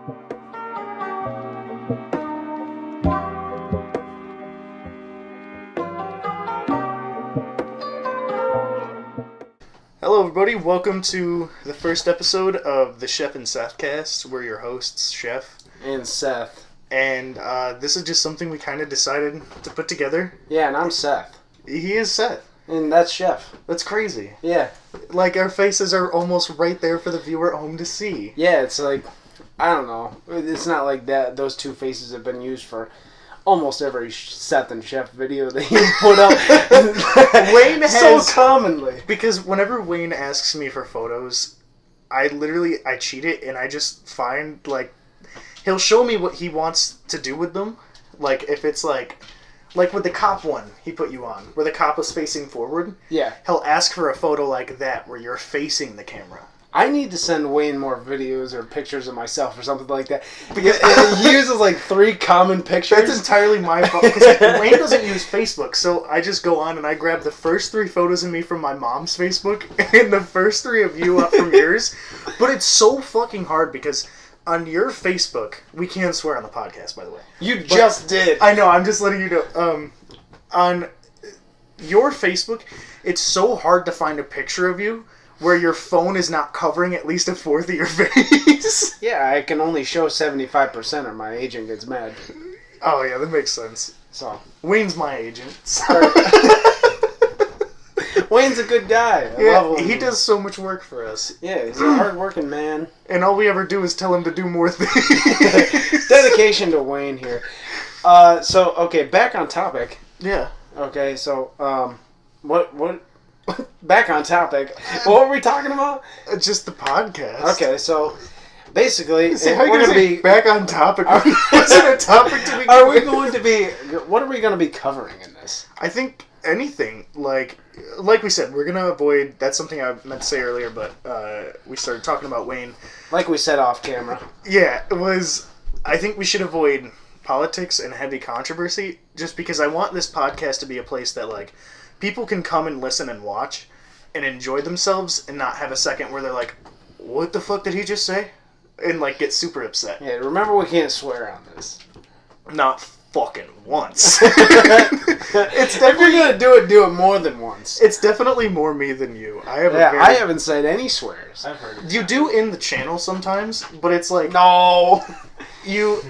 Hello everybody, welcome to the first episode of the SheffnSeth cast. We're your hosts, Sheff. And Seth. And this is just something we kind of decided to put together. Yeah, and I'm Seth. He is Seth. And that's Sheff. That's crazy. Yeah. Like, our faces are almost right there for the viewer at home to see. Yeah, it's like, I don't know. It's not like that. Those two faces have been used for almost every Seth and Sheff video that you put up. Wayne has... So commonly. Because whenever Wayne asks me for photos, I cheat it and I just find, like, he'll show me what he wants to do with them. Like, if it's like with the cop one he put you on, where the cop was facing forward. Yeah. He'll ask for a photo like that, where you're facing the camera. I need to send Wayne more videos or pictures of myself or something like that. Because he uses like 3 common pictures. That's entirely my fault. Because Wayne doesn't use Facebook, so I just go on and I grab the first 3 photos of me from my mom's Facebook and the first 3 of you up from yours. But it's so fucking hard because on your Facebook, we can't swear on the podcast, by the way. You just did. I know, I'm just letting you know. On your Facebook, it's so hard to find a picture of you where your phone is not covering at least a fourth of your face. Yeah, I can only show 75% or my agent gets mad. Oh, yeah, that makes sense. So Wayne's my agent. So. Wayne's a good guy. I love him. He does so much work for us. Yeah, he's a hard-working man. And all we ever do is tell him to do more things. Dedication to Wayne here. Okay, back on topic. Yeah. Okay, so, what... Back on topic. What were we talking about? Just the podcast. Okay, so basically, we're going to be back on topic. What's a topic to be? Are we going to be? What are we going to be covering in this? I think anything like we said, we're going to avoid. That's something I meant to say earlier, but we started talking about Wayne. Like we said off camera. Yeah, it was. I think we should avoid politics and heavy controversy, just because I want this podcast to be a place that like. People can come and listen and watch and enjoy themselves and not have a second where they're like, what the fuck did he just say? And, like, get super upset. Yeah, remember we can't swear on this. Not fucking once. If you're going to do it more than once. It's definitely more me than you. I haven't said any swears. I've heard it. You do in the channel sometimes, but it's like... No!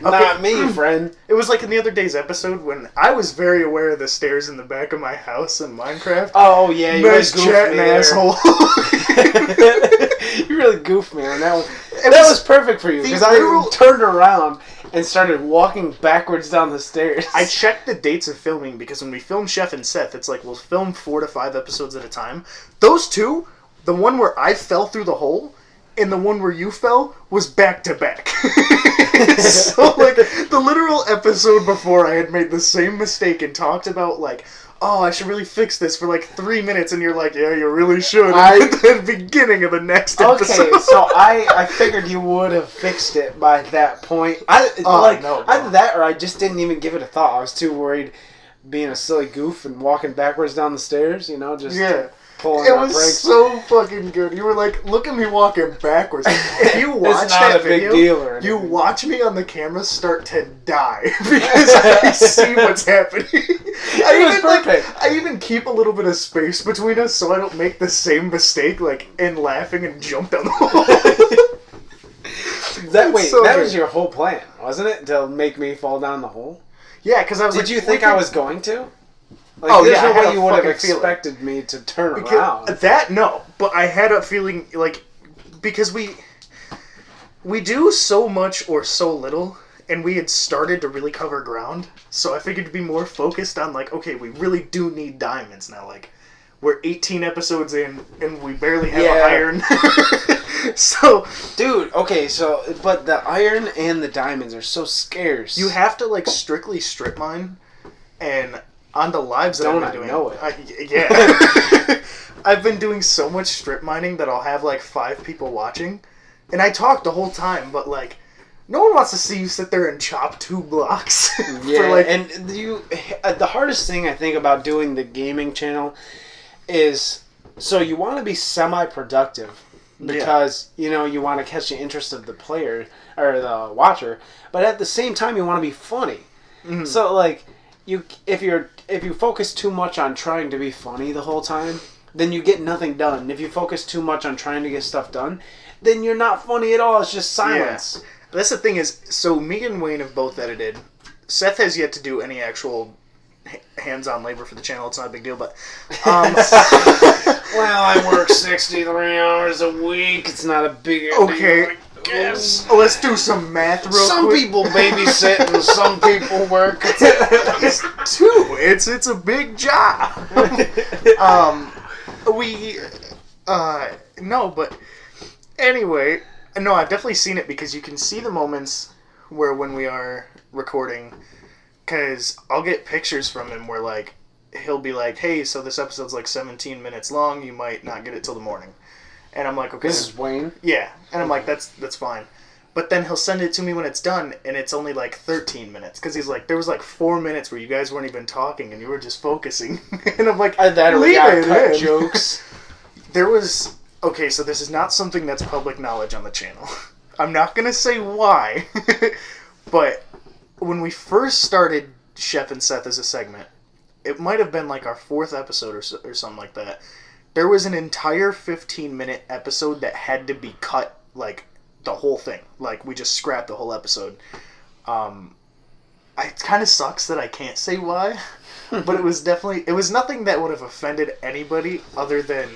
Not me, friend. It was like in the other day's episode when I was very aware of the stairs in the back of my house in Minecraft. Oh, yeah, you really goofed me asshole. You really goofed me on that one. That was perfect for you, because I turned around and started walking backwards down the stairs. I checked the dates of filming, because when we film SheffnSeth, it's like we'll film 4 to 5 episodes at a time. Those 2, the one where I fell through the hole, and the one where you fell was back to back. So, like, the literal episode before I had made the same mistake and talked about, like, oh, I should really fix this for, like, 3 minutes, and you're like, yeah, you really should. At the beginning of the next episode. Okay, so I figured you would have fixed it by that point. Either that or I just didn't even give it a thought. I was too worried being a silly goof and walking backwards down the stairs, just... Yeah. It was brakes. So fucking good. You were like, look at me walking backwards. If you watch that video, you watch me on the camera start to die because I see what's happening. I even keep a little bit of space between us so I don't make the same mistake, like, in laughing and jump down the hole. That was your whole plan, wasn't it? To make me fall down the hole? Yeah, because I was Did you think I was going to? There's no way you would have expected me to turn around. That, no. But I had a feeling, like, because we do so much or so little, and we had started to really cover ground, so I figured to be more focused on, like, okay, we really do need diamonds now. Like, we're 18 episodes in, and we barely have an iron. So... Dude, okay, but the iron and the diamonds are so scarce. You have to, like, strictly strip mine, and... On the lives that I've been doing. Know it. Yeah. I've been doing so much strip mining that I'll have like 5 people watching. And I talk the whole time, but like, no one wants to see you sit there and chop 2 blocks. Yeah, and the hardest thing I think about doing the gaming channel is, so you want to be semi-productive, because you want to catch the interest of the player or the watcher, but at the same time you want to be funny. Mm-hmm. So like if you focus too much on trying to be funny the whole time, then you get nothing done. If you focus too much on trying to get stuff done, then you're not funny at all. It's just silence. Yeah. That's the thing is, so me and Wayne have both edited. Seth has yet to do any actual hands-on labor for the channel. It's not a big deal, but well, I work 63 hours a week. It's not a big deal. Okay. Yes. Let's do some math real quick. Some people babysit and some people work. It's two. It's a big job. No, but anyway, no, I've definitely seen it because you can see the moments where when we are recording, because I'll get pictures from him where like he'll be like, hey, so this episode's like 17 minutes long, you might not get it till the morning. And I'm like, okay. This is Wayne? Yeah. And I'm like, that's fine. But then he'll send it to me when it's done, and it's only like 13 minutes. Because he's like, there was like 4 minutes where you guys weren't even talking, and you were just focusing. And I'm like, leave it in. Jokes. There was... Okay, so this is not something that's public knowledge on the channel. I'm not going to say why. But when we first started Sheff and Seth as a segment, it might have been like our 4th episode or something like that. There was an entire 15-minute episode that had to be cut, like, the whole thing. Like, we just scrapped the whole episode. It kind of sucks that I can't say why, but it was nothing that would have offended anybody other than...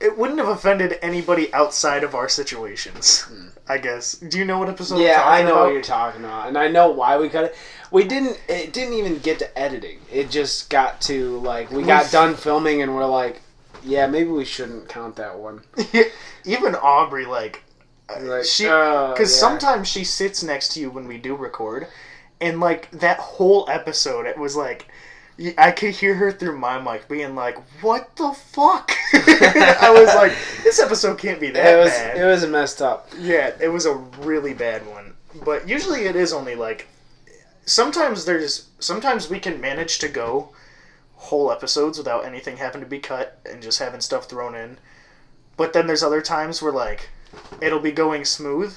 It wouldn't have offended anybody outside of our situations, I guess. Do you know what episode I'm talking about? Yeah, I know what you're talking about, and I know why we cut it. It didn't even get to editing. It just got to, like, we got done filming and we're like, yeah, maybe we shouldn't count that one. Even Aubrey, because sometimes she sits next to you when we do record, and, like, that whole episode, it was like, I could hear her through my mic being like, what the fuck? I was like, this episode can't be that bad. It was messed up. Yeah, it was a really bad one. But usually it is only, like, sometimes we can manage to go whole episodes without anything having to be cut and just having stuff thrown in. But then there's other times where, like, it'll be going smooth,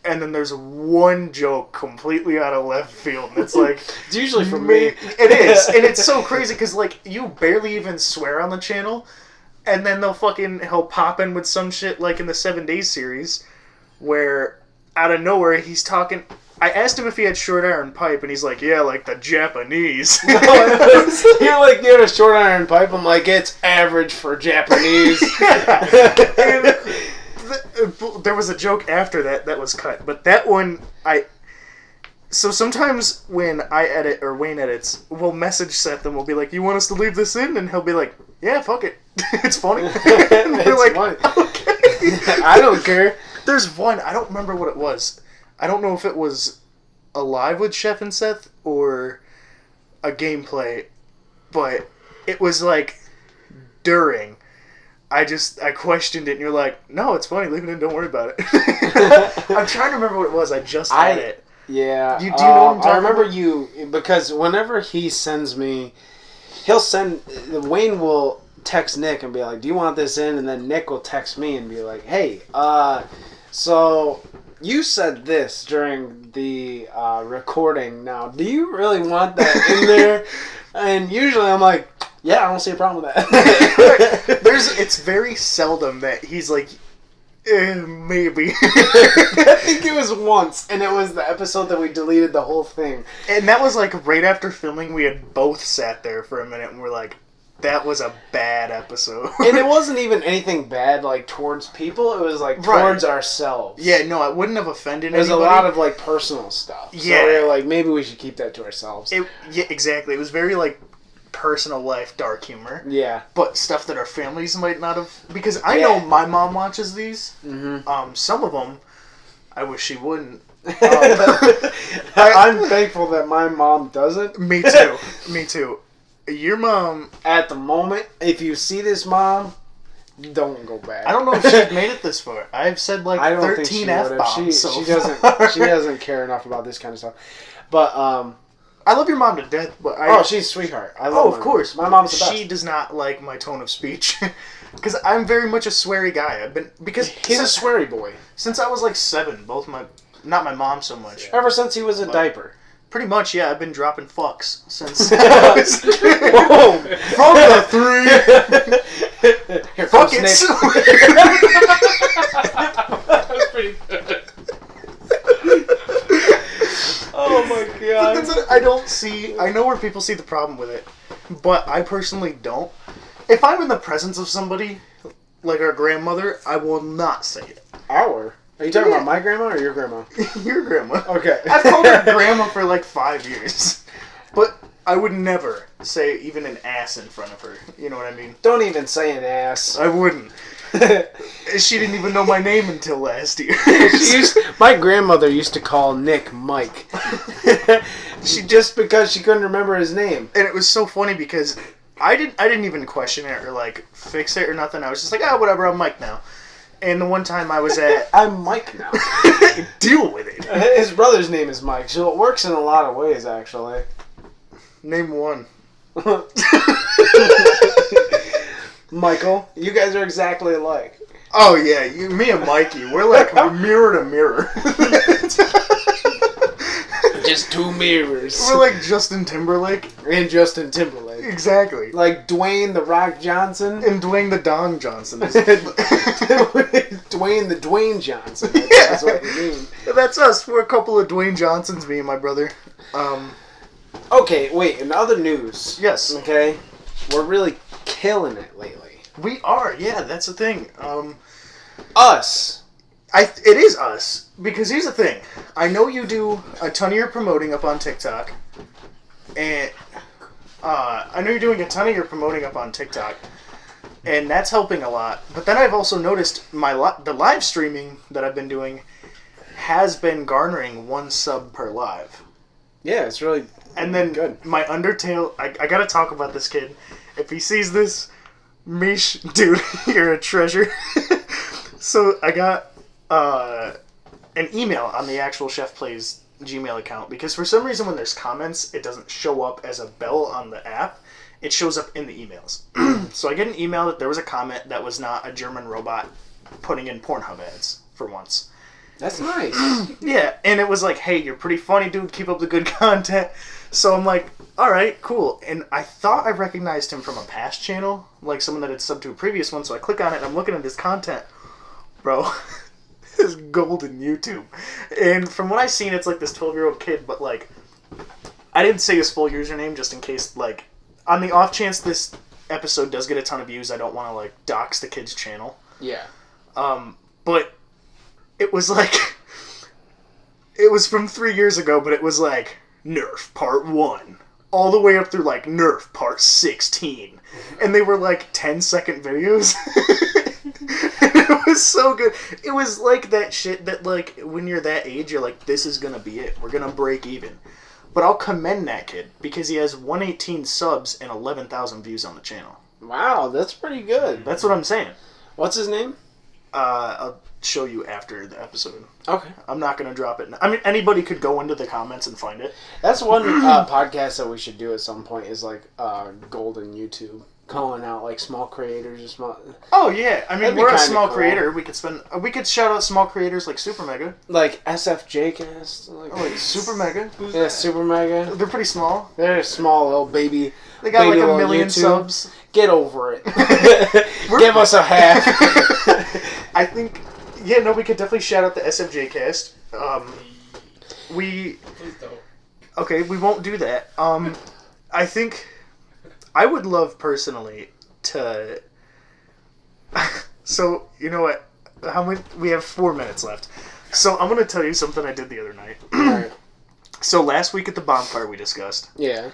and then there's one joke completely out of left field, and it's like... It's usually for me. It is, and it's so crazy, because, like, you barely even swear on the channel, and then he'll pop in with some shit, like in the 7 Days series, where, out of nowhere, he's talking... I asked him if he had short iron pipe, and he's like, yeah, like the Japanese. You're like, you had a short iron pipe? I'm like, it's average for Japanese. There was a joke after that was cut, but that one, so sometimes when I edit, or Wayne edits, we'll message Seth and we'll be like, you want us to leave this in? And he'll be like, yeah, fuck it. It's funny. And we're like, funny. Okay. I don't care. There's one, I don't remember what it was. I don't know if it was a live with Sheff and Seth or a gameplay, but it was like during. I questioned it, and you're like, no, it's funny, leave it in, don't worry about it. I'm trying to remember what it was, I just had it. Yeah. Do you know what I'm talking I remember about? Because whenever he sends me, Wayne will text Nick and be like, do you want this in? And then Nick will text me and be like, hey, so you said this during the recording. Now, do you really want that in there? And usually I'm like, yeah, I don't see a problem with that. It's very seldom that he's like, maybe. I think it was once, and it was the episode that we deleted the whole thing. And that was like right after filming, we had both sat there for a minute and we're like, that was a bad episode. And it wasn't even anything bad, like, towards people. It was, like, towards ourselves. Yeah, no, it wouldn't have offended anybody. It was a lot of, like, personal stuff. Yeah. So we were like, maybe we should keep that to ourselves. Yeah, exactly. It was very, like, personal life dark humor. Yeah. But stuff that our families might not have... Because I know my mom watches these. Mm-hmm. Some of them, I wish she wouldn't. I'm thankful that my mom doesn't. Me too. Me too. Your mom... At the moment, if you see this, Mom, don't go back. I don't know if she'd made it this far. I've said, like, 13 F-bombs she doesn't care enough about this kind of stuff. But, I love your mom to death, but she's a sweetheart. I love of course. My mom's the best. She does not like my tone of speech. Because I'm very much a sweary guy. He's a sweary boy. Since I was like 7, not my mom so much. Ever since he was a diaper. Pretty much, yeah. I've been dropping fucks since I was a kid. From the 3. Fuck it. That's pretty good. Oh my god. I know where people see the problem with it, but I personally don't. If I'm in the presence of somebody, like our grandmother, I will not say it. Are you talking about my grandma or your grandma? Your grandma. Okay. I've called her grandma for like 5 years. But I would never say even an ass in front of her. You know what I mean? Don't even say an ass. I wouldn't. She didn't even know my name until last year. My grandmother used to call Nick Mike. Just because she couldn't remember his name. And it was so funny because I didn't even question it or like fix it or nothing. I was just like, whatever, I'm Mike now. And the one time I was at... I'm Mike now. Deal with it. His brother's name is Mike, so it works in a lot of ways, actually. Name one. Michael. You guys are exactly alike. Oh, yeah. Me and Mikey, we're like mirror to mirror. Just two mirrors. We're like Justin Timberlake. And Justin Timberlake. Exactly. Like Dwayne the Rock Johnson. And Dwayne the Dong Johnson. Dwayne the Dwayne Johnson. That's what you mean. That's us. We're a couple of Dwayne Johnsons, me and my brother. Okay, wait. In other news. Yes. Okay. We're really killing it lately. We are. Yeah, that's the thing. Us. It is us. Because here's the thing. I know you do a ton of your promoting up on TikTok. And I know you're doing a ton of your promoting up on TikTok. And that's helping a lot. But then I've also noticed the live streaming that I've been doing has been garnering 1 sub per live. Yeah, it's really And then good. My Undertale, I gotta talk about this kid. If he sees this, Mish, dude, you're a treasure. So I got an email on the actual Sheffplays Gmail account because for some reason when there's comments, it doesn't show up as a bell on the app. It shows up in the emails. So I get an email that there was a comment that was not a German robot putting in Pornhub ads for once. That's nice. Yeah, and it was like, hey, you're pretty funny, dude. Keep up the good content. So I'm like, all right, cool. And I thought I recognized him from a past channel, like someone that had subbed to a previous one. So I click on it, and I'm looking at his content. Bro, this golden YouTube. And from what I've seen, it's like this 12-year-old kid, but like, I didn't say his full username just in case, like, on the off chance this episode does get a ton of views, I don't want to, like, dox the kid's channel. Yeah. But it was like, it was from 3 years ago, but it was like, Nerf Part 1. All the way up through, like, Nerf Part 16. And they were, like, 10-second videos. It was so good. It was like that shit that, like, when you're that age, you're like, this is gonna be it. We're gonna break even. But I'll commend that kid, because he has 118 subs and 11,000 views on the channel. Wow, that's pretty good. That's what I'm saying. What's his name? I'll show you after the episode. Okay. I'm not going to drop it now. I mean, anybody could go into the comments and find it. That's one podcast that we should do at some point is, like, golden YouTube. Calling out, like, small creators or small... Oh, yeah. I mean, we're a small cool. creator. We could shout out small creators like Super Mega. Like SFJcast. Like Super Mega. Yeah, Super Mega. They're pretty small. They're a small little baby. They got baby like 1 million YouTube. subs. Get over it. Give us a half. I think... Yeah, no, we could definitely shout out the SFJcast. Please don't. Okay, we won't do that. I think... I would love personally to... So, you know what? We have 4 minutes left. So, I'm going to tell you something I did the other night. Right. So, last week at the bonfire we discussed. Yeah.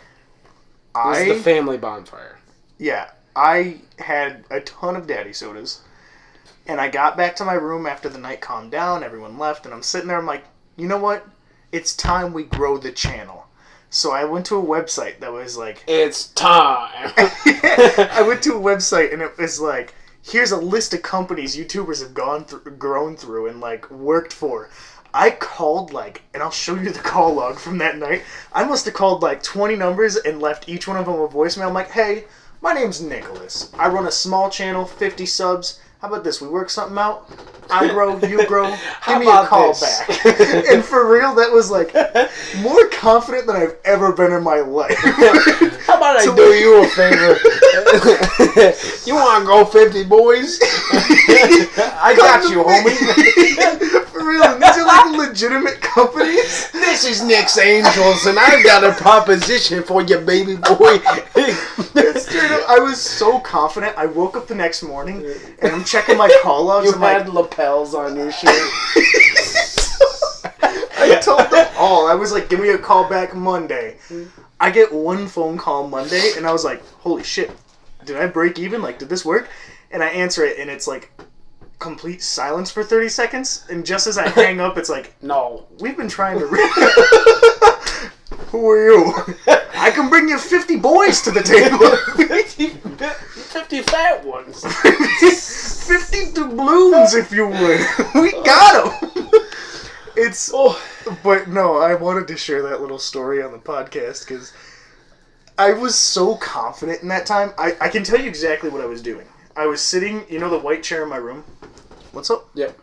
This is the family bonfire. Yeah. I had a ton of daddy sodas. And I got back to my room after the night calmed down. Everyone left. And I'm sitting there. I'm like, you know what? It's time we grow the channel. So I went to a website that was like... It's time! I went to a website and it was like, here's a list of companies YouTubers have grown through and, like, worked for. I called, like, and I'll show you the call log from that night. I must have called, like, 20 numbers and left each one of them a voicemail. I'm like, hey, my name's Nicholas. I run a small channel, 50 subs. How about this? We work something out. I grow, you grow. Give me a call back. And for real, that was like more confident than I've ever been in my life. How about I do you a favor? You want to grow 50 boys? I got you, homie. For real, these are like legitimate companies. This is Nick's Angels, and I've got a proposition for you, baby boy. Straight up, I was so confident. I woke up the next morning and I'm checking my call logs. You I'm had like, lapels on your shirt. I told them all. I was like, give me a call back Monday. I get one phone call Monday, and I was like, holy shit, did I break even? Like, did this work? And I answer it, and it's like complete silence for 30 seconds. And just as I hang up, it's like, no, we've been trying to... Who are you? I can bring you 50 boys to the table. 50 fat ones. 50 doubloons, if you would. We got them. It's... But no, I wanted to share that little story on the podcast because I was so confident in that time. I can tell you exactly what I was doing. I was sitting, you know the white chair in my room? What's up? Yep.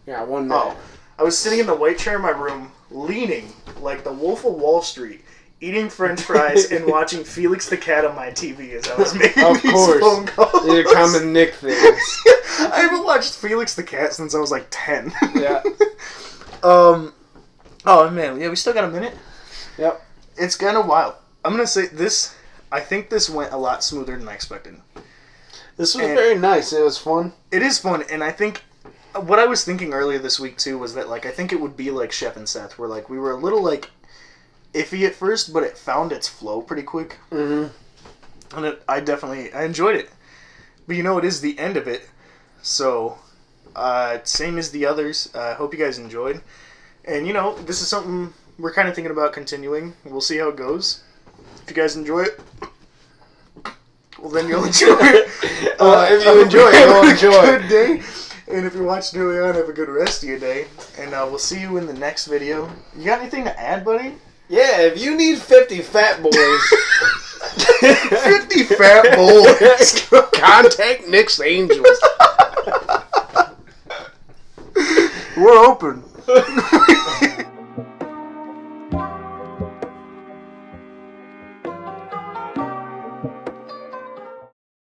Yeah, one minute. Oh, I was sitting in the white chair in my room, leaning like the Wolf of Wall Street, eating French fries and watching Felix the Cat on my TV as I was making these phone calls. These are common Nick things. I haven't watched Felix the Cat since I was like 10. Yeah. Oh man, yeah, we still got a minute. Yep. It's kind of wild. I'm gonna say this. I think this went a lot smoother than I expected. This was very nice. It was fun. It is fun, and I think what I was thinking earlier this week too was that like I think it would be like SheffnSeth, where like we were a little like iffy at first, but it found its flow pretty quick. Mm-hmm. And I enjoyed it. But you know, it is the end of it, so same as the others. I hope you guys enjoyed, and you know, this is something we're kind of thinking about continuing. We'll see how it goes. If you guys enjoy it, well, then you'll enjoy it. If you enjoy it, you'll enjoy it. Good day. And if you're watching early on, have a good rest of your day. And we'll see you in the next video. You got anything to add, buddy? Yeah, if you need 50 fat boys. 50 fat boys. Contact Nick's Angels. We're open.